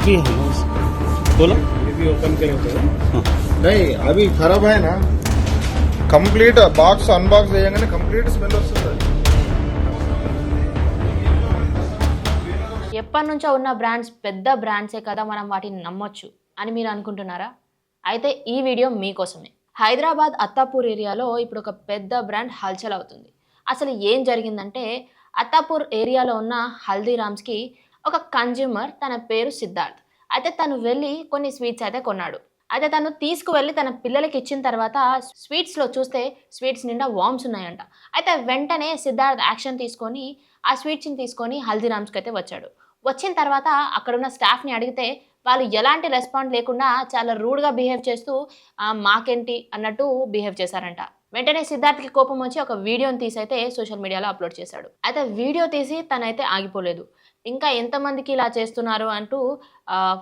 की है बोलो ये भी ओपन करे थे नहीं अभी खराब है ना कंप्लीट బాక్స్ అన్బాక్స్ చేయగానే కంప్లీట్ స్మెల్ వస్తుంది ఎప్పటి నుంచో ఉన్న బ్రాండ్స్ పెద్ద బ్రాండ్సే కదా మనం వాటిని నమ్మొచ్చు అని మీరు అనుకుంటున్నారా? అయితే ఈ వీడియో మీకోసమే. హైదరాబాద్ అత్తాపూర్ ఏరియాలో ఇప్పుడు ఒక పెద్ద బ్రాండ్ హల్చల్ అవుతుంది. అసలు ఏం జరిగిందంటే అత్తాపూర్ ఏరియాలో ఉన్న హల్దీరామ్స్కి ఒక కన్జ్యూమర్ తన పేరు సిద్ధార్థ్. అయితే తను వెళ్ళి కొన్ని స్వీట్స్ అయితే కొన్నాడు. అయితే తను తీసుకువెళ్ళి తన పిల్లలకి ఇచ్చిన తర్వాత స్వీట్స్లో చూస్తే స్వీట్స్ నిండా వామ్స్ ఉన్నాయంట. అయితే వెంటనే సిద్ధార్థ్ యాక్షన్ తీసుకొని ఆ స్వీట్స్ని తీసుకొని హల్దీరామ్స్కి అయితే వచ్చాడు. వచ్చిన తర్వాత అక్కడున్న స్టాఫ్ని అడిగితే వాళ్ళు ఎలాంటి రెస్పాండ్ లేకుండా చాలా రూడ్గా బిహేవ్ చేస్తూ మాకేంటి అన్నట్టు బిహేవ్ చేశారంట. వెంటనే సిద్ధార్థ్కి కోపం వచ్చి ఒక వీడియోని తీసి అయితే సోషల్ మీడియాలో అప్లోడ్ చేశాడు. అయితే వీడియో తీసి తనైతే ఆగిపోలేదు. ఇంకా ఎంతమందికి ఇలా చేస్తున్నారు అంటూ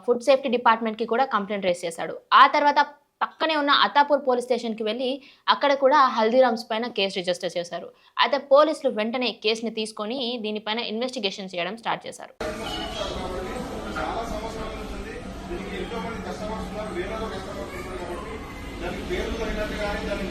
ఫుడ్ సేఫ్టీ డిపార్ట్మెంట్కి కూడా కంప్లైంట్ రేస్ చేశాడు. ఆ తర్వాత పక్కనే ఉన్న అత్తాపూర్ పోలీస్ స్టేషన్కి వెళ్ళి అక్కడ కూడా హల్దీరామ్స్ పైన కేసు రిజిస్టర్ చేశారు. అయితే పోలీసులు వెంటనే కేసుని తీసుకొని దీనిపైన ఇన్వెస్టిగేషన్ చేయడం స్టార్ట్ చేశారు. కస్టమర్స్ ఉన్నారు వేరే కస్టమర్స్ ఉన్నారు కాబట్టి దానికి పేరు తగినట్టుగానే దాన్ని